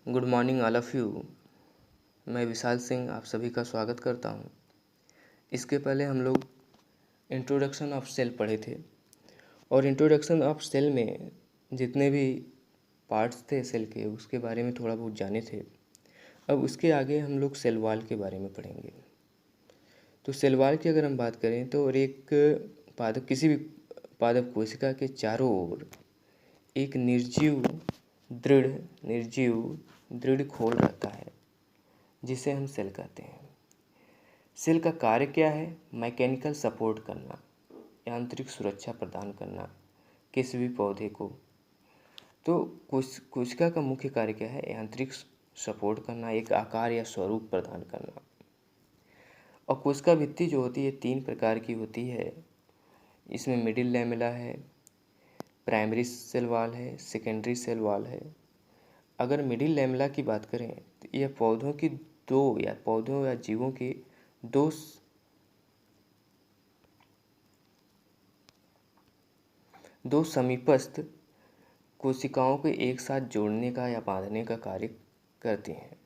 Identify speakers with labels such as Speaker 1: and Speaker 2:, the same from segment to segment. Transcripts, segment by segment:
Speaker 1: Good morning all of you. मैं विशाल सिंह आप सभी का स्वागत करता हूँ। इसके पहले हम लोग इंट्रोडक्शन ऑफ सेल पढ़े थे और इंट्रोडक्शन ऑफ सेल में जितने भी पार्ट्स थे सेल के उसके बारे में थोड़ा बहुत जाने थे। अब उसके आगे हम लोग सेल वॉल के बारे में पढ़ेंगे। तो सेल वॉल की अगर हम बात करें तो और एक पादप किसी भी पादप कोशिका के चारों ओर एक दृढ़ खोल रहता है जिसे हम सेल कहते हैं। सेल का कार्य क्या है? मैकेनिकल सपोर्ट करना, यांत्रिक सुरक्षा प्रदान करना किसी भी पौधे को। तो कोशिका का मुख्य कार्य क्या है? यांत्रिक सपोर्ट करना, एक आकार या स्वरूप प्रदान करना। और कोशिका भित्ति जो होती है 3 प्रकार की होती है। इसमें मिडिल लैमेला है, प्राइमरी सेल वॉल है, सेकेंडरी सेल वॉल है। अगर मिडिल लैमेला की बात करें तो यह पौधों या जीवों के दो समीपस्थ कोशिकाओं को एक साथ जोड़ने का या बांधने का कार्य करती हैं।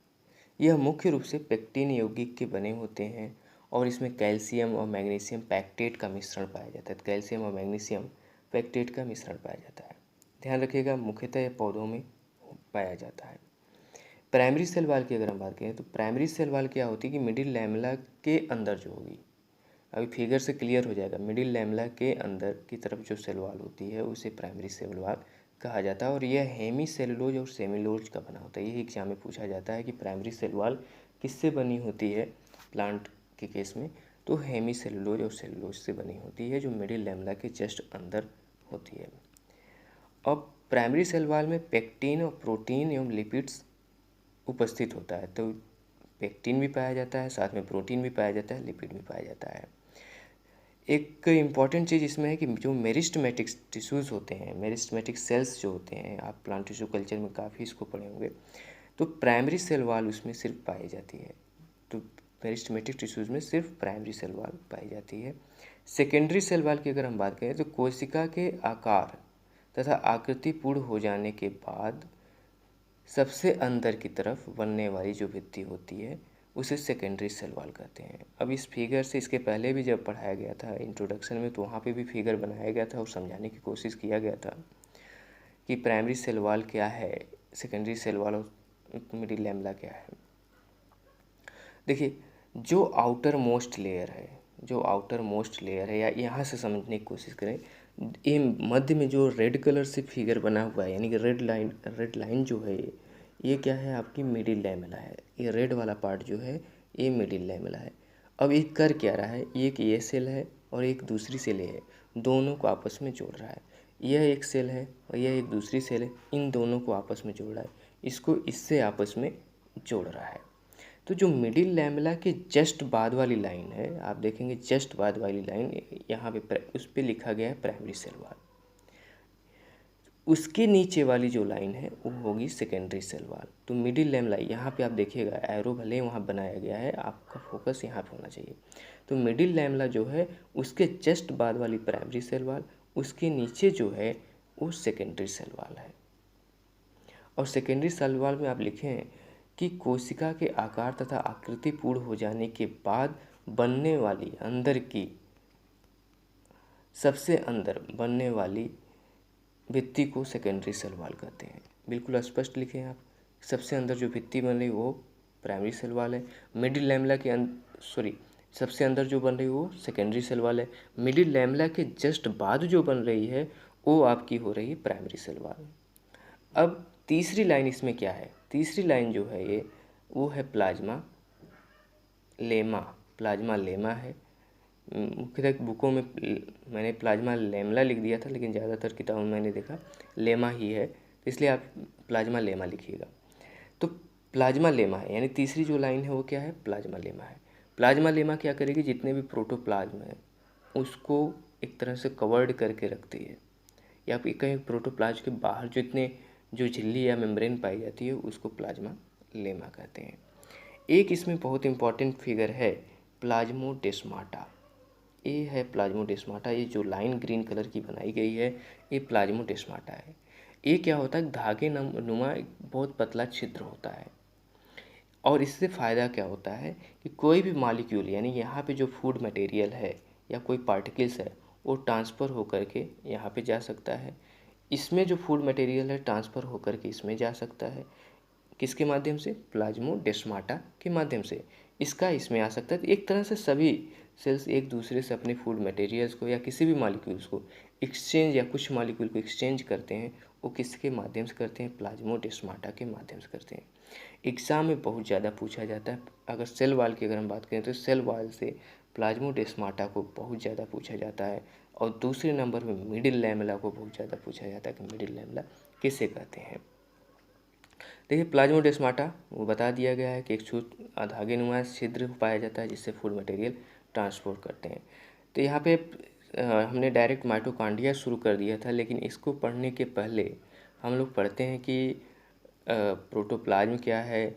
Speaker 1: यह मुख्य रूप से पेक्टिन यौगिक के बने होते हैं और इसमें कैल्शियम और मैग्नीशियम पैक्टेट का मिश्रण पाया जाता है। कैल्शियम और मैग्नीशियम पैक्टेट का मिश्रण पाया जाता है। ध्यान रखिएगा, मुख्यतः यह पौधों में पाया जाता है। प्राइमरी सेल वॉल की अगर हम बात करें तो प्राइमरी सेल वॉल क्या होती है कि मिडिल लैमेला के अंदर जो होगी, अभी फिगर से क्लियर हो जाएगा। मिडिल लैमेला के अंदर की तरफ जो सेल वॉल होती है उसे प्राइमरी सेल वॉल कहा जाता है और यह हेमी सेलुलोज और सेमिलोज का बना होता है। यही एग्जाम में पूछा जाता है कि प्राइमरी सेल वॉल किससे बनी होती है। प्लांट के केस में तो हेमी सेलुलोज और सेलुलोज से बनी होती है जो मिडिल लैमेला के जस्ट अंदर होती है। अब प्राइमरी सेल वॉल में पेक्टिन और प्रोटीन एवं लिपिड्स उपस्थित होता है। तो पेक्टिन भी पाया जाता है, साथ में प्रोटीन भी पाया जाता है, लिपिड भी पाया जाता है। एक इम्पॉर्टेंट चीज़ इसमें है कि जो मेरिस्टेमेटिक टिश्यूज़ होते हैं, मेरिस्टेमेटिक सेल्स जो होते हैं, आप प्लांट टिश्यू कल्चर में काफ़ी इसको पढ़े होंगे। तो प्राइमरी सेल वॉल उसमें सिर्फ पाई जाती है। तो मेरिस्टेमेटिक टिश्यूज़ में सिर्फ प्राइमरी सेल वॉल पाई जाती है। सेकेंडरी सेल वॉल की अगर हम बात करें तो कोशिका के आकार तथा आकृति पूर्ण हो जाने के बाद सबसे अंदर की तरफ बनने वाली जो भित्ति होती है उसे सेकेंडरी सेल वॉल कहते हैं। अब इस फिगर से इसके पहले भी जब पढ़ाया गया था इंट्रोडक्शन में तो वहाँ पे भी फिगर बनाया गया था और समझाने की कोशिश किया गया था कि प्राइमरी सेल वॉल क्या है, सेकेंडरी सेल वॉल और मिडिल लैमेला क्या है। देखिए, जो आउटर मोस्ट लेयर है या यहाँ से समझने की कोशिश करें, ये मध्य में जो रेड कलर से फिगर बना हुआ है यानी कि रेड लाइन जो है ये क्या है? आपकी मिडिल लैमेला है। ये रेड वाला पार्ट जो है ये मिडिल लैमेला है। अब ये कर क्या रहा है? एक ये सेल है और एक दूसरी सेल है, दोनों को आपस में जोड़ रहा है। यह एक सेल है और यह एक दूसरी सेल है, इन दोनों को आपस में जोड़ रहा है, इसको इससे आपस में जोड़ रहा है। तो जो मिडिल लैमेला के जस्ट बाद वाली लाइन है, आप देखेंगे जस्ट बाद वाली लाइन यहाँ पे उस पर लिखा गया है प्राइमरी सेल वॉल। उसके नीचे वाली जो लाइन है वो होगी सेकेंडरी सेल वॉल। तो मिडिल लैमेला यहाँ पे आप देखिएगा, एरो भले वहाँ बनाया गया है, आपका फोकस यहाँ पे होना चाहिए। तो मिडिल लैमेला जो है उसके जस्ट बाद वाली प्राइमरी सेल वॉल, उसके नीचे जो है वो सेकेंडरी सेल वॉल है। और सेकेंडरी सेल वॉल में आप लिखें कि कोशिका के आकार तथा आकृति पूर्ण हो जाने के बाद बनने वाली सबसे अंदर बनने वाली भित्ति को सेकेंडरी सेल वॉल कहते हैं। बिल्कुल स्पष्ट लिखें आप, सबसे अंदर जो भित्ति बन रही वो प्राइमरी सेल वॉल है। मिडिल लैमेला के सबसे अंदर जो बन रही वो सेकेंडरी सेल वॉल है। मिडिल लैमेला के जस्ट बाद जो बन रही है वो आपकी हो रही है प्राइमरी सेल वॉल। अब तीसरी लाइन इसमें क्या है? तीसरी लाइन जो है ये वो है प्लाज्मा लेमा है। मुख्यतः बुकों में मैंने प्लाज्मा लेमला लिख दिया था, लेकिन ज़्यादातर किताबों में मैंने देखा लेमा ही है, इसलिए आप प्लाज्मा लेमा लिखिएगा। तो प्लाज्मा लेमा है, यानी तीसरी जो लाइन है वो क्या है? प्लाज्मा लेमा है। प्लाज्मा लेमा क्या करेगी? जितने भी प्रोटोप्लाज्म है उसको एक तरह से कवर्ड करके रखती है, या फिर कहीं प्रोटोप्लाज्म के बाहर जो झिल्ली या मेम्ब्रेन पाई जाती है उसको प्लाज्मा लेमा कहते हैं। एक इसमें बहुत इंपॉर्टेंट फिगर है प्लाज्मोडेस्माटा। ये है प्लाज्मोडेस्माटा। ये जो लाइन ग्रीन कलर की बनाई गई है ये प्लाज्मोडेस्माटा है। ये क्या होता है, धागे नुमा एक बहुत पतला छिद्र होता है। और इससे फ़ायदा क्या होता है कि कोई भी मॉलिक्यूल यानी यहाँ पे जो फूड मटेरियल है या कोई पार्टिकल्स है वो ट्रांसफ़र होकर के यहाँ पे जा सकता है। इसमें जो फूड मटेरियल है ट्रांसफ़र होकर के इसमें जा सकता है। किसके माध्यम से? प्लाज्मोडेस्माटा के माध्यम से इसका इसमें आ सकता है। तो एक तरह से सभी सेल्स एक दूसरे से अपने फूड मटेरियल्स को या किसी भी मॉलिक्यूल्स को एक्सचेंज या कुछ मॉलिक्यूल को एक्सचेंज करते हैं, वो किसके माध्यम से करते हैं? प्लाज्मोडेस्माटा के माध्यम से करते हैं। एग्ज़ाम में बहुत ज़्यादा पूछा जाता है। अगर सेल वॉल की अगर हम बात करें तो सेल वॉल से प्लाज्मोडेस्माटा को बहुत ज़्यादा पूछा जाता है। और दूसरे नंबर पे मिडिल लैमेला को बहुत ज़्यादा पूछा जाता है कि मिडिल लैमेला किसे कहते हैं। देखिए प्लाज्मोडेस्माटा वो बता दिया गया है कि एक धागेनुमा छिद्र पाया जाता है जिससे फूड मटेरियल ट्रांसपोर्ट करते हैं। तो यहाँ पे हमने डायरेक्ट माइटोकॉन्ड्रिया शुरू कर दिया था, लेकिन इसको पढ़ने के पहले हम लोग पढ़ते हैं कि प्रोटोप्लाज्म क्या है।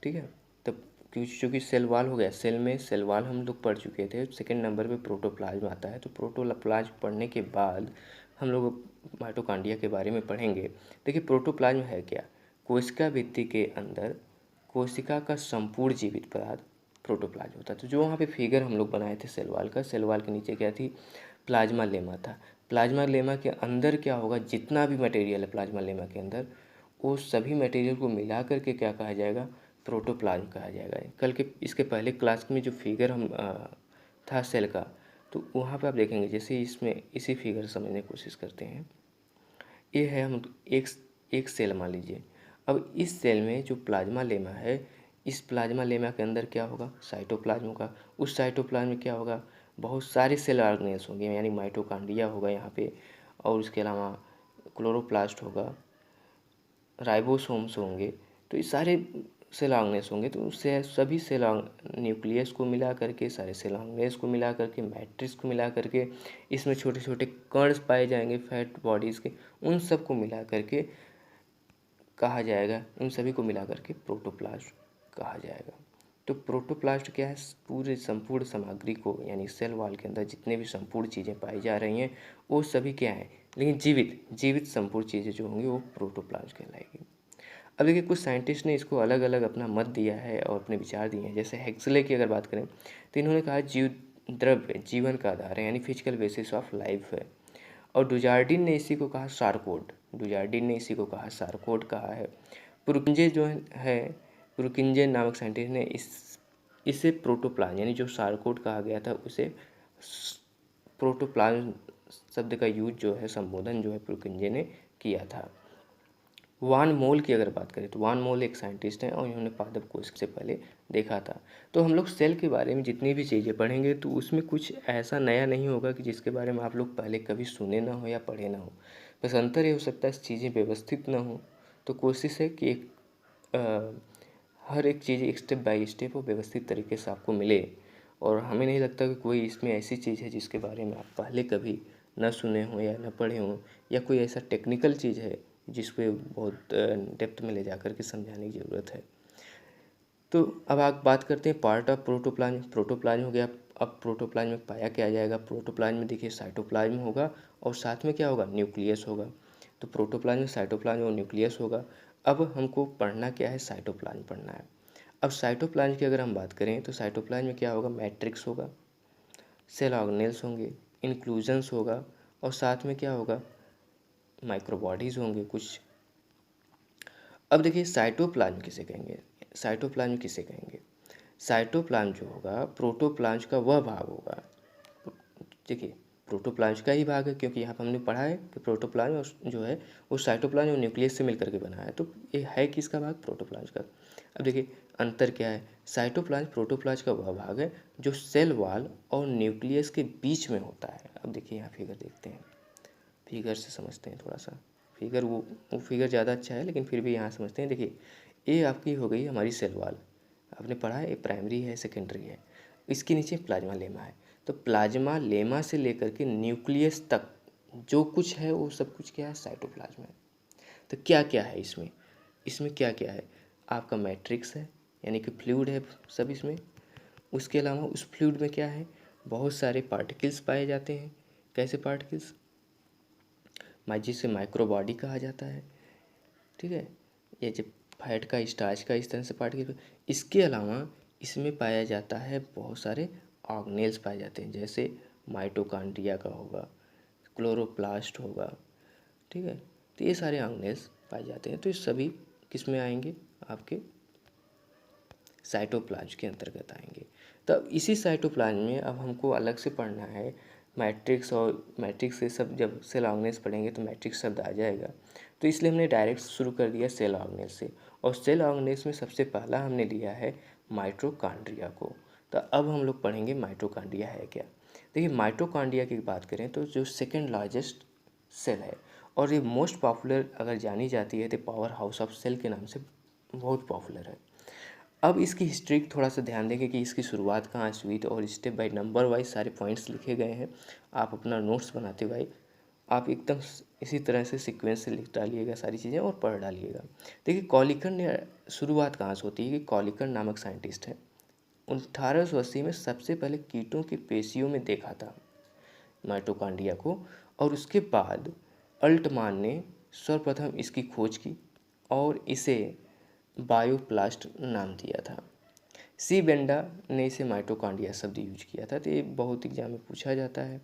Speaker 1: ठीक है, तब क्योंकि सेल वॉल हो गया, सेल में सेल वॉल हम लोग पढ़ चुके थे। सेकंड नंबर पे प्रोटोप्लाज्म आता है। तो प्रोटोप्लाज्म पढ़ने के बाद हम लोग माइटोकॉन्ड्रिया के बारे में पढ़ेंगे। देखिए प्रोटोप्लाज्म है क्या? कोशिका भित्ति के अंदर कोशिका का संपूर्ण जीवित पदार्थ प्रोटोप्लाज्म होता है। तो जो वहाँ पे फिगर हम लोग बनाए थे सेल वॉल का, सेल वॉल के नीचे क्या थी? प्लाज्मा लेमा था। प्लाज्मा लेमा के अंदर क्या होगा? जितना भी मटेरियल है प्लाज्मा लेमा के अंदर, वो सभी मटेरियल को मिला करके क्या कहा जाएगा? प्रोटोप्लाज्म कहा जाएगा। कल के इसके पहले क्लास में जो फिगर हम था सेल का, तो वहाँ पे आप देखेंगे जैसे इसमें इसी फिगर समझने की कोशिश करते हैं। ये है हम एक सेल मान लीजिए। अब इस सेल में जो प्लाज्मा लेमा है, इस प्लाज्मा लेमा के अंदर क्या होगा? साइटोप्लाज्म होगा। उस साइटोप्लाज्म में क्या होगा? बहुत सारे सेल ऑर्गेनेल्स होंगे, यानी माइटोकॉन्ड्रिया होगा यहाँ पे, और उसके अलावा क्लोरोप्लास्ट होगा, राइबोसोम्स होंगे। तो ये सारे सेल ऑर्गेनेल्स होंगे। तो उससे सभी सेल न्यूक्लियस को मिला करके, सारे सेल ऑर्गेनेल्स को मिला करके, मैट्रिक्स को मिला करके, इसमें छोटे छोटे कण पाए जाएंगे फैट बॉडीज़ के, उन सब को मिला करके कहा जाएगा, उन सभी को मिला करके प्रोटोप्लास्ट कहा जाएगा। तो प्रोटोप्लास्ट क्या है? पूरे संपूर्ण सामग्री को, यानी सेल वॉल के अंदर जितने भी संपूर्ण चीज़ें पाई जा रही हैं वो सभी क्या है? लेकिन जीवित संपूर्ण चीज़ें जो होंगी वो प्रोटोप्लास्ट कहलाएगी। अब देखिए कुछ साइंटिस्ट ने इसको अलग अलग अपना मत दिया है और अपने विचार दिए हैं। जैसे हेक्सले की अगर बात करें तो इन्होंने कहा जीव द्रव्य जीवन का आधार है, यानी फिजिकल बेसिस ऑफ लाइफ है। और डुजार्डिन ने इसी को कहा सारकोड। डुजार्डिन ने इसी को कहा सारकोड कहा है। पुरकिंजे जो है, पुरकिंजे नामक साइंटिस्ट ने इसे प्रोटोप्लाज्म यानी जो सारकोड कहा गया था उसे प्रोटोप्लाज्म शब्द का यूज जो है, संबोधन जो है पुरकिंजे ने किया था। वान मोल की अगर बात करें तो वान मोल एक साइंटिस्ट हैं और इन्होंने पादप कोश से पहले देखा था। तो हम लोग सेल के बारे में जितनी भी चीज़ें पढ़ेंगे तो उसमें कुछ ऐसा नया नहीं होगा कि जिसके बारे में आप लोग पहले कभी सुने ना हो या पढ़े ना हो। बस अंतर ये हो सकता है चीज़ें व्यवस्थित ना हो। तो कोशिश है कि हर एक चीज़ एक स्टेप बाय स्टेप वो व्यवस्थित तरीके से आपको मिले। और हमें नहीं लगता कि कोई इसमें ऐसी चीज़ है जिसके बारे में आप पहले कभी न सुने हों या न पढ़े हों, या कोई ऐसा टेक्निकल चीज़ है जिसको बहुत डेप्थ में ले जा कर के समझाने की ज़रूरत है। तो अब आप बात करते हैं पार्ट ऑफ प्रोटोप्लाज्म। प्रोटोप्लाज्म हो गया। अब प्रोटोप्लाज्म में पाया क्या जाएगा? प्रोटोप्लाज्म में देखिए साइटोप्लाज्म होगा और साथ में क्या होगा? न्यूक्लियस होगा। तो प्रोटोप्लाज्म में साइटोप्लाज्म और न्यूक्लियस होगा। अब हमको पढ़ना क्या है? साइटोप्लाज्म पढ़ना है। अब साइटोप्लाज्म की अगर हम बात करें तो साइटोप्लाज्म में क्या होगा? मैट्रिक्स होगा, सेल ऑर्गेनेल्स होंगे, इंक्लूजन्स होगा, और साथ में क्या होगा? माइक्रोबॉडीज़ होंगे कुछ। अब देखिए साइटोप्लाज्म किसे कहेंगे? साइटोप्लाज्म किसे कहेंगे? साइटोप्लाज्म जो होगा प्रोटोप्लाज्म का वह भाग होगा। देखिए प्रोटोप्लाज्म का ही भाग है, क्योंकि यहाँ पर हमने पढ़ा है कि प्रोटोप्लाज्म जो है वो साइटोप्लाज्म और न्यूक्लियस से मिलकर के बना है। तो ये है किसका भाग? प्रोटोप्लाज्म का। अब देखिए अंतर क्या है? साइटोप्लाज्म प्रोटोप्लाज्म का वह भाग है जो सेल वॉल और न्यूक्लियस के बीच में होता है। अब देखिए यहाँ फिगर देखते हैं, फिगर से समझते हैं थोड़ा सा। फिगर वो फिगर ज़्यादा अच्छा है, लेकिन फिर भी यहाँ समझते हैं। देखिए ये आपकी हो गई हमारी सेल वॉल, आपने पढ़ा है ये प्राइमरी है सेकेंडरी है। इसके नीचे प्लाज्मा लेमा है। तो प्लाज्मा लेमा से लेकर के न्यूक्लियस तक जो कुछ है वो सब कुछ क्या है? साइटोप्लाज्म है। तो क्या क्या है इसमें? इसमें क्या क्या है? आपका मैट्रिक्स है, यानी कि फ्लूइड है सब इसमें। उसके अलावा उस फ्लूइड में क्या है? बहुत सारे पार्टिकल्स पाए जाते हैं। कैसे पार्टिकल्स? जिसे माइक्रोबॉडी कहा जाता है, ठीक है। ये जब फैट का, स्टार्च का इस तरह से पार्ट, इसके अलावा इसमें पाया जाता है बहुत सारे ऑर्गेनेल्स पाए जाते हैं, जैसे माइटोकॉन्ड्रिया का होगा, क्लोरोप्लास्ट होगा, ठीक है। तो ये सारे ऑर्गेनेल्स पाए जाते हैं। तो ये सभी किस में आएंगे, आपके साइटोप्लाज्म के अंतर्गत आएंगे। तब इसी साइटोप्लाज्म में अब हमको अलग से पढ़ना है मैट्रिक्स, और मैट्रिक्स से सब जब सेल ऑर्गेनेल्स पढ़ेंगे तो मैट्रिक्स शब्द आ जाएगा। तो इसलिए हमने डायरेक्ट शुरू कर दिया सेल ऑर्गेनेल्स से, और सेल ऑर्गेनेल्स में सबसे पहला हमने लिया है माइटोकॉन्ड्रिया को। तो अब हम लोग पढ़ेंगे माइटोकॉन्ड्रिया है क्या। देखिए, माइटोकॉन्ड्रिया की बात करें तो जो सेकेंड लार्जेस्ट सेल है, और ये मोस्ट पॉपुलर अगर जानी जाती है तो पावर हाउस ऑफ सेल के नाम से बहुत पॉपुलर है। अब इसकी हिस्ट्री थोड़ा सा ध्यान देंगे कि इसकी शुरुआत कहाँ से हुई, तो और स्टेप बाय नंबर वाइज सारे पॉइंट्स लिखे गए हैं। आप अपना नोट्स बनाते हुए आप एकदम इसी तरह से सीक्वेंस से लिख डालिएगा सारी चीज़ें और पढ़ डालिएगा। देखिए, कॉलिकन ने शुरुआत कहाँ से होती है कि कॉलिकन नामक साइंटिस्ट है, 1880 में सबसे पहले कीटों की पेशियों में देखा था माइटोकॉन्ड्रिया को, और उसके बाद अल्टमान ने सर्वप्रथम इसकी खोज की और इसे बायोप्लास्ट नाम दिया था। सी बेंडा ने इसे माइटोकॉन्ड्रिया शब्द यूज किया था। तो ये बहुत एग्जाम में पूछा जाता है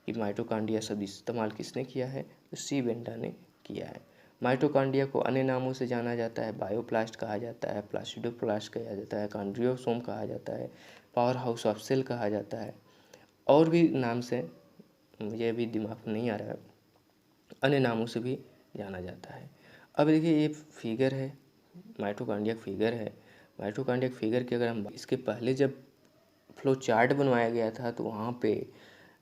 Speaker 1: कि माइटोकॉन्ड्रिया शब्द इस्तेमाल किसने किया है, तो सी बेंडा ने किया है। माइटोकॉन्ड्रिया को अन्य नामों से जाना जाता है, बायोप्लास्ट कहा जाता है, प्लास्टिडोप्लास्ट कहा जाता है, कॉन्ड्रियोसोम कहा जाता है, पावर हाउस ऑफ सेल कहा जाता है, और भी नाम से मुझे अभी दिमाग में नहीं आ रहा है, अन्य नामों से भी जाना जाता है। अब देखिए, ये फिगर है, माइटोकॉन्ड्रिया फिगर है। माइटोकॉन्ड्रिया फिगर की अगर हम इसके पहले जब फ्लो चार्ट बनवाया गया था तो वहाँ पे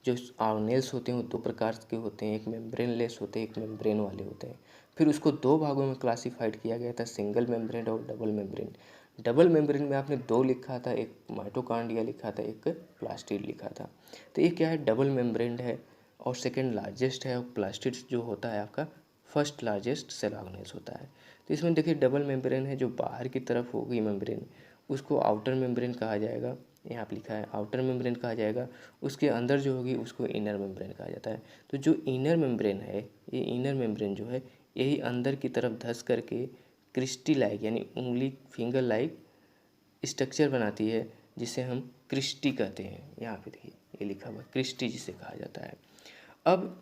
Speaker 1: जो ऑर्गेनेल्स होते हैं वो दो प्रकार के होते हैं, एक मेम्ब्रेन लेस होते हैं, एक मेम्ब्रेन वाले होते हैं। फिर उसको दो भागों में क्लासिफाइड किया गया था, सिंगल मेम्ब्रेन और डबल मेम्ब्रेन। डबल मेम्ब्रेन में आपने दो लिखा था, एक माइटोकॉन्ड्रिया लिखा था, एक प्लास्टिड लिखा था। तो ये क्या है, डबल मेम्ब्रेन है और सेकेंड लार्जेस्ट है, और प्लास्टिड जो होता है आपका फर्स्ट लार्जेस्ट सेल ऑर्गेनेल्स होता है। तो इसमें देखिए, डबल मेम्ब्रेन है, जो बाहर की तरफ होगी मेम्ब्रेन उसको आउटर मेम्ब्रेन कहा जाएगा, यहाँ पे लिखा है आउटर मेम्ब्रेन कहा जाएगा। उसके अंदर जो होगी उसको इनर मेम्ब्रेन कहा जाता है। तो जो इनर मेम्ब्रेन है, ये इनर मेम्ब्रेन जो है यही अंदर की तरफ धंस करके क्रिस्टी लाइक यानी उंगली फिंगर लाइक स्ट्रक्चर बनाती है, जिसे हम क्रिस्टी कहते हैं। यहाँ पे देखिए ये लिखा हुआ क्रिस्टी जिसे कहा जाता है। अब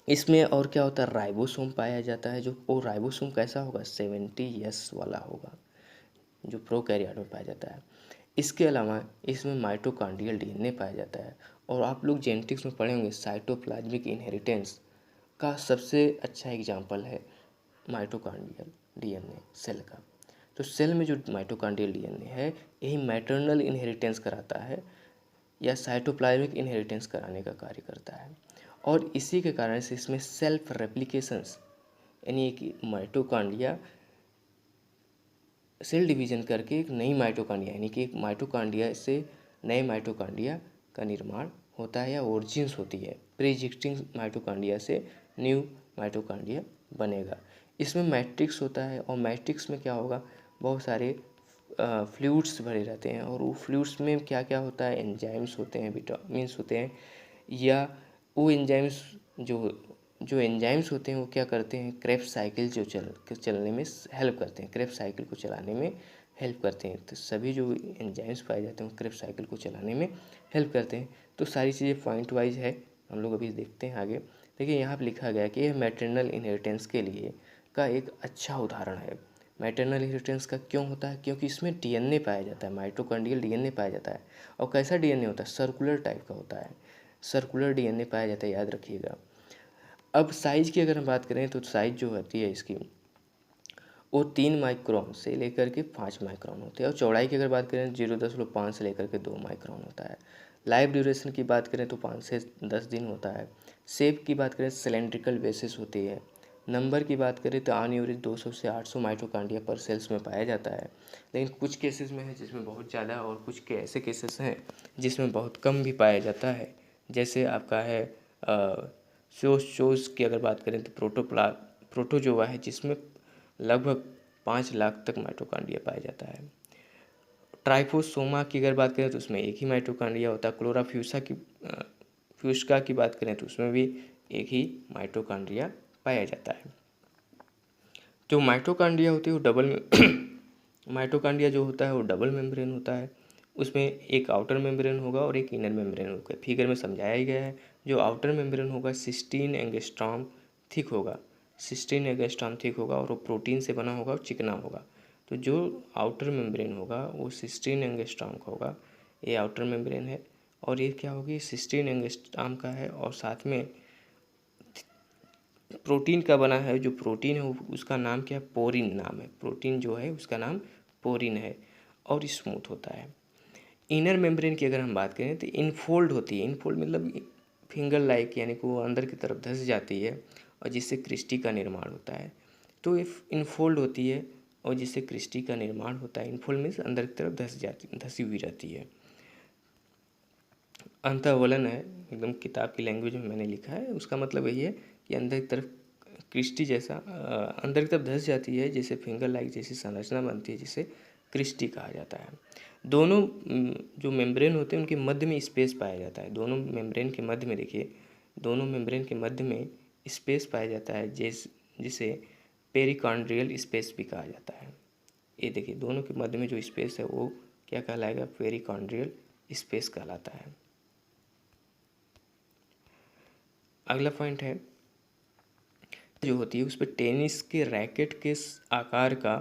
Speaker 1: इसमें और क्या होता है, राइबोसोम पाया जाता है, जो वो राइबोसोम कैसा होगा, 70S वाला होगा, जो प्रोकैरियोट में पाया जाता है। इसके अलावा इसमें माइटोकॉन्ड्रियल डीएनए पाया जाता है, और आप लोग जेनेटिक्स में पढ़े होंगे साइटोप्लाज्मिक इनहेरिटेंस का सबसे अच्छा एग्जाम्पल है माइटोकॉन्ड्रियल डीएनए सेल का। तो सेल में जो माइटोकॉन्ड्रियल डीएनए है यही मैटरनल इनहेरिटेंस कराता है या साइटोप्लाज्मिक इनहेरिटेंस कराने का कार्य करता है, और इसी के कारण से इसमें सेल्फ रेप्लिकेशंस यानी कि माइटोकॉन्ड्रिया सेल डिवीजन करके एक नई माइटोकॉन्ड्रिया यानी कि एक माइटोकॉन्ड्रिया से नए माइटोकॉन्ड्रिया का निर्माण होता है या ओरिजिन्स होती है। प्री एग्जिस्टिंग माइटोकॉन्ड्रिया से न्यू माइटोकॉन्ड्रिया बनेगा। इसमें मैट्रिक्स होता है, और मैट्रिक्स में क्या होगा, बहुत सारे फ्लूइड्स भरे रहते हैं, और वो फ्लूइड्स में क्या क्या होता है, एंजाइम्स होते हैं, विटामिन्स होते हैं, या वो एंजाइम्स जो एंजाइम्स होते हैं वो क्या करते हैं, क्रेब्स साइकिल जो चलने में हेल्प करते हैं, क्रेब्स साइकिल को चलाने में हेल्प करते हैं। तो सभी जो एंजाइम्स पाए जाते हैं वो क्रेब्स साइकिल को चलाने में हेल्प करते हैं। तो सारी चीज़ें पॉइंट वाइज है, हम लोग अभी देखते हैं आगे। देखिए, यहाँ पर लिखा गया कि यह मैटरनल इनहेरिटेंस के लिए का एक अच्छा उदाहरण है। मैटरनल इनहेरिटेंस का क्यों होता है, क्योंकि इसमें डीएनए पाया जाता है, माइटोकॉन्ड्रियल डीएनए पाया जाता है। और कैसा डीएनए होता है, सर्कुलर टाइप का होता है, सर्कुलर डीएनए पाया जाता है, याद रखिएगा। अब साइज़ की अगर हम बात करें तो साइज़ जो होती है इसकी वो 3 माइक्रोन से लेकर के 5 माइक्रोन होती है, और चौड़ाई की अगर बात करें 0.5 से लेकर के 2 माइक्रोन होता है। लाइफ ड्यूरेशन की बात करें तो 5 से 10 दिन होता है। शेप की बात करें सिलेंड्रिकल बेसिस होती है। नंबर की बात करें तो ऑन एवरेज 200 से 800 माइटोकॉन्ड्रिया पर सेल्स में पाया जाता है, लेकिन कुछ केसेस में है जिसमें बहुत ज़्यादा, और कुछ के ऐसे केसेस हैं जिसमें बहुत कम भी पाया जाता है। जैसे आपका है शोज़ की अगर बात करें तो प्रोटोजोआ है, जिसमें लगभग 5 लाख तक माइटोकॉन्ड्रिया पाया जाता है। ट्राइफोसोमा की अगर बात करें तो उसमें एक ही माइटोकॉन्ड्रिया होता है। फ्यूस्का की बात करें तो उसमें भी एक ही माइटोकॉन्ड्रिया पाया जाता है। जो माइटोकॉन्ड्रिया होती है वो माइटोकॉन्ड्रिया जो होता है वो डबल मेम्ब्रेन होता है। उसमें एक आउटर मेम्ब्रेन होगा और एक इनर मेम्ब्रेन होगा। फिगर में समझाया ही गया है। जो आउटर मेम्ब्रेन होगा 16 एंगस्ट्रॉम थिक होगा, 16 एंगस्ट्रॉम थिक होगा और वो प्रोटीन से बना होगा और चिकना होगा। तो जो आउटर मेम्ब्रेन होगा वो 16 एंगस्ट्रॉम का होगा, ये आउटर मेम्ब्रेन है। और ये क्या होगी, 16 एंगस्ट्रॉम का है और साथ में प्रोटीन का बना है। जो प्रोटीन है उसका नाम क्या है, पोरिन नाम है। प्रोटीन जो है उसका नाम पोरिन है और स्मूथ होता है। इनर मेम्ब्रेन की अगर हम बात करें तो इनफोल्ड होती है। इनफोल्ड मतलब फिंगर लाइक, यानी कि वो अंदर की तरफ धंस जाती है और जिससे क्रिस्टी का निर्माण होता है। तो ये इनफोल्ड होती है और जिससे क्रिस्टी का निर्माण होता है। इनफोल्ड मीन्स अंदर की तरफ धंसी हुई रहती है। अंतःवलन है, एकदम किताब की लैंग्वेज में मैंने लिखा है, उसका मतलब यही है कि अंदर की तरफ क्रिस्टी जैसा अंदर की तरफ धंस जाती है, जैसे फिंगर लाइक जैसी संरचना बनती है, जिसे क्रिस्टी कहा जाता है। दोनों जो मेम्ब्रेन होते हैं उनके मध्य में स्पेस पाया जाता है। दोनों मेम्ब्रेन के मध्य में देखिए, दोनों मेम्ब्रेन के मध्य में स्पेस पाया जाता है, जिसे पेरिकॉन्ड्रियल स्पेस भी कहा जाता है। ये देखिए, दोनों के मध्य में जो स्पेस है वो क्या कहलाएगा, पेरिकॉन्ड्रियल स्पेस कहलाता है। अगला पॉइंट है जो होती है उस पर टेनिस के रैकेट के आकार का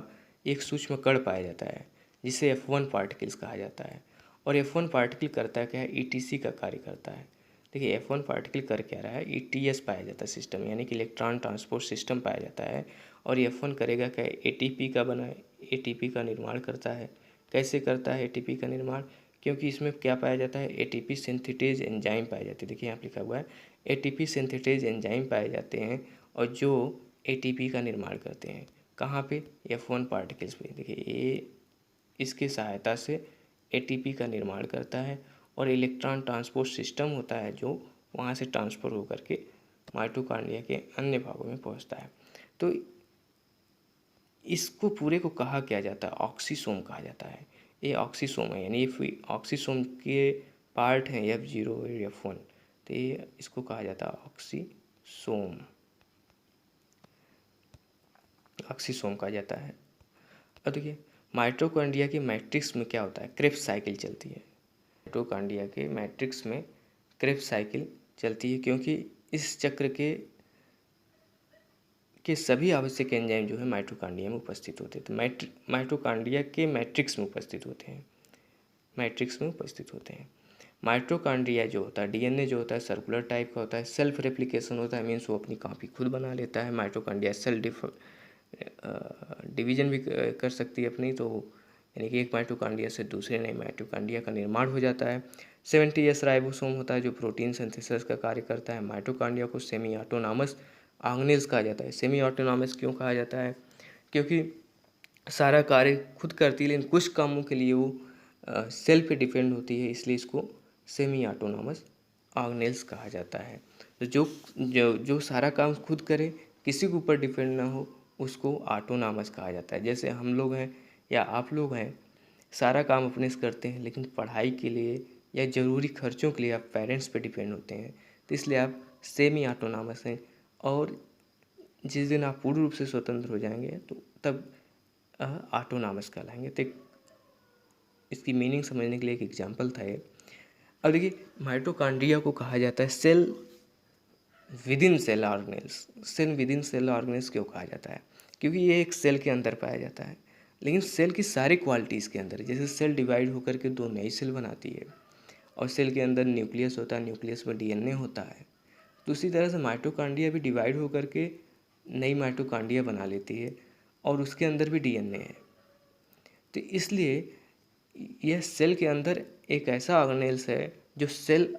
Speaker 1: एक सूक्ष्म कण पाया जाता है, जिसे F1 पार्टिकल्स कहा जाता है। और F1 पार्टिकल करता क्या है, ETC का कार्य करता है। देखिए F1 पार्टिकल कर क्या रहा है, ETS पाया जाता है सिस्टम, यानी कि इलेक्ट्रॉन ट्रांसपोर्ट सिस्टम पाया जाता है। और F1 करेगा क्या, ATP का बना है, ATP का निर्माण करता है। कैसे करता है ATP का निर्माण, क्योंकि इसमें क्या पाया जाता है, ATP सिंथेटेज एंजाइम पाए जाते हैं। देखिए यहाँ लिखा हुआ है ATP सिंथेटेज एंजाइम पाए जाते हैं और जो ATP का निर्माण करते हैं। कहाँ पे, F1 पार्टिकल्स पे। देखिए ये इसकी सहायता से ATP का निर्माण करता है और इलेक्ट्रॉन ट्रांसपोर्ट सिस्टम होता है जो वहाँ से ट्रांसफ़र होकर के माइटोकॉन्ड्रिया के अन्य भागों में पहुँचता है। तो इसको पूरे को कहा क्या जाता है, ऑक्सीसोम कहा जाता है। ये ऑक्सीसोम है, यानी ये ऑक्सीसोम के पार्ट हैं F0 और F1, तो ये इसको कहा जाता है ऑक्सीसोम कहा जाता है। और देखिए माइटोकॉन्ड्रिया के मैट्रिक्स में क्या होता है, क्रेब्स साइकिल चलती है। माइटोकॉन्ड्रिया के मैट्रिक्स में क्रेब्स साइकिल चलती है, क्योंकि इस चक्र के सभी आवश्यक एंजाइम जो है माइटोकॉन्ड्रिया में उपस्थित होते हैं। तो माइटोकॉन्ड्रिया के मैट्रिक्स में उपस्थित होते हैं, माइटोकॉन्ड्रिया जो होता है, DNA जो होता है सर्कुलर टाइप का होता है, सेल्फ रेप्लिकेशन होता है, मीन्स वो अपनी कॉपी खुद बना लेता है। माइटोकॉन्ड्रिया सेल डिवीजन भी कर सकती है अपनी, तो यानी कि एक माइटोकॉन्ड्रिया से दूसरे नए माइटोकॉन्ड्रिया का निर्माण हो जाता है। 70S राइबोसोम होता है जो प्रोटीन सिंथेसिस का कार्य करता है। माइटोकॉन्ड्रिया को सेमी ऑटोनॉमस ऑर्गेनेल्स कहा जाता है। सेमी ऑटोनॉमस क्यों कहा जाता है, क्योंकि सारा कार्य खुद करती है, लेकिन कुछ कामों के लिए वो सेल पे डिपेंड होती है, इसलिए इसको सेमी ऑटोनॉमस ऑर्गेनेल्स कहा जाता है। तो जो सारा काम खुद करे, किसी के ऊपर डिपेंड ना हो, उसको ऑटोनॉमस कहा जाता है। जैसे हम लोग हैं या आप लोग हैं, सारा काम अपने से करते हैं, लेकिन पढ़ाई के लिए या ज़रूरी खर्चों के लिए आप पेरेंट्स पे डिपेंड होते हैं, तो इसलिए आप सेमी ऑटोनॉमस हैं। और जिस दिन आप पूर्ण रूप से स्वतंत्र हो जाएंगे तो तब ऑटोनॉमस कहलाएंगे। तो इसकी मीनिंग समझने के लिए एक एग्जांपल था ये। अब देखिए माइटोकॉन्ड्रिया को कहा जाता है cell within cell organelles. Cell within cell organelles क्यों कहा जाता है, क्योंकि ये एक सेल के अंदर पाया जाता है, लेकिन सेल की सारी क्वालिटी इसके अंदर है। जैसे सेल डिवाइड होकर के दो नई सेल बनाती है और सेल के अंदर न्यूक्लियस होता है, न्यूक्लियस में DNA होता है, तो उसी तरह से माइटोकॉन्ड्रिया भी डिवाइड होकर के नई माइटोकॉन्ड्रिया बना लेती है और उसके अंदर भी DNA है। तो इसलिए यह सेल के अंदर एक ऐसा ऑर्गेनेल्स है जो सेल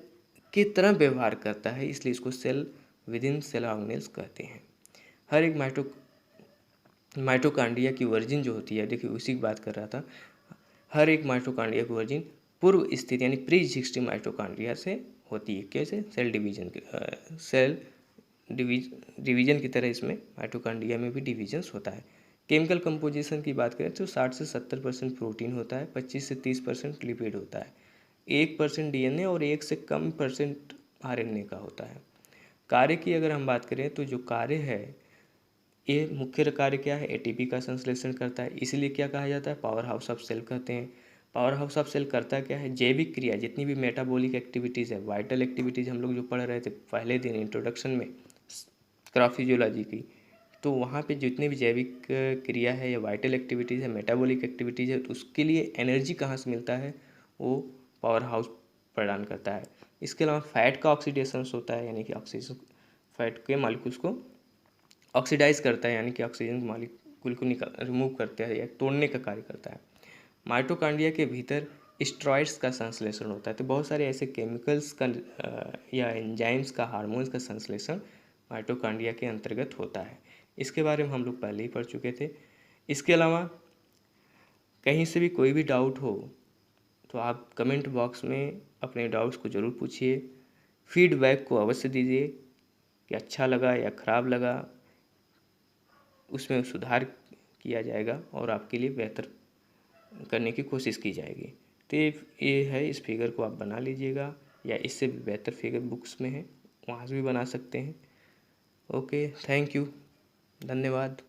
Speaker 1: की तरह व्यवहार करता है, इसलिए इसको cell within cell organelles कहते हैं। हर एक माइटोकॉन्ड्रिया की वर्जिन जो होती है, देखिए उसी की बात कर रहा था, हर एक माइटोकॉन्ड्रिया की वर्जिन पूर्व स्थिति यानी प्री एग्जिस्टिंग माइटोकॉन्ड्रिया से होती है। कैसे, सेल डिवीजन की तरह इसमें माइटोकॉन्ड्रिया में भी डिवीजन्स होता है। केमिकल कंपोजिशन की बात करें तो 60 से 70% प्रोटीन होता है, 25 से 30% लिपिड होता है, 1% DNA और 1 से कम % RNA का होता है। कार्य की अगर हम बात करें तो जो कार्य है ये मुख्य कार्य क्या है, एटीपी का संश्लेषण करता है, इसलिए क्या कहा जाता है, पावर हाउस ऑफ सेल कहते हैं। पावर हाउस ऑफ सेल करता क्या है, जैविक क्रिया, जितनी भी मेटाबॉलिक एक्टिविटीज़ है, वाइटल एक्टिविटीज़ हम लोग जो पढ़ रहे थे पहले दिन इंट्रोडक्शन में क्राफ्ट की, तो वहाँ पे जितनी भी जैविक क्रिया है या वाइटल एक्टिविटीज़ है, मेटाबॉलिक एक्टिविटीज़ है, तो उसके लिए एनर्जी कहाँ से मिलता है, वो पावर हाउस प्रदान करता है। इसके अलावा फैट का ऑक्सीडेशन होता है, यानी कि ऑक्सीजन फैट के मालिक्यूल्स को ऑक्सीडाइज करता है, यानी कि ऑक्सीजन के मालिक्यूल को रिमूव करता है या तोड़ने का कार्य करता है। माइटोकॉन्ड्रिया के भीतर स्टेरॉइड्स का संश्लेषण होता है, तो बहुत सारे ऐसे केमिकल्स का या एंजाइम्स का, हार्मोन्स का संश्लेषण माइटोकॉन्ड्रिया के अंतर्गत होता है। इसके बारे में हम लोग पहले ही पढ़ चुके थे। इसके अलावा कहीं से भी कोई भी डाउट हो तो आप कमेंट बॉक्स में अपने डाउट्स को ज़रूर पूछिए, फीडबैक को अवश्य दीजिए कि अच्छा लगा या ख़राब लगा, उसमें सुधार किया जाएगा और आपके लिए बेहतर करने की कोशिश की जाएगी। तो ये है, इस फिगर को आप बना लीजिएगा, या इससे भी बेहतर फिगर बुक्स में है, वहाँ से भी बना सकते हैं। ओके, थैंक यू, धन्यवाद।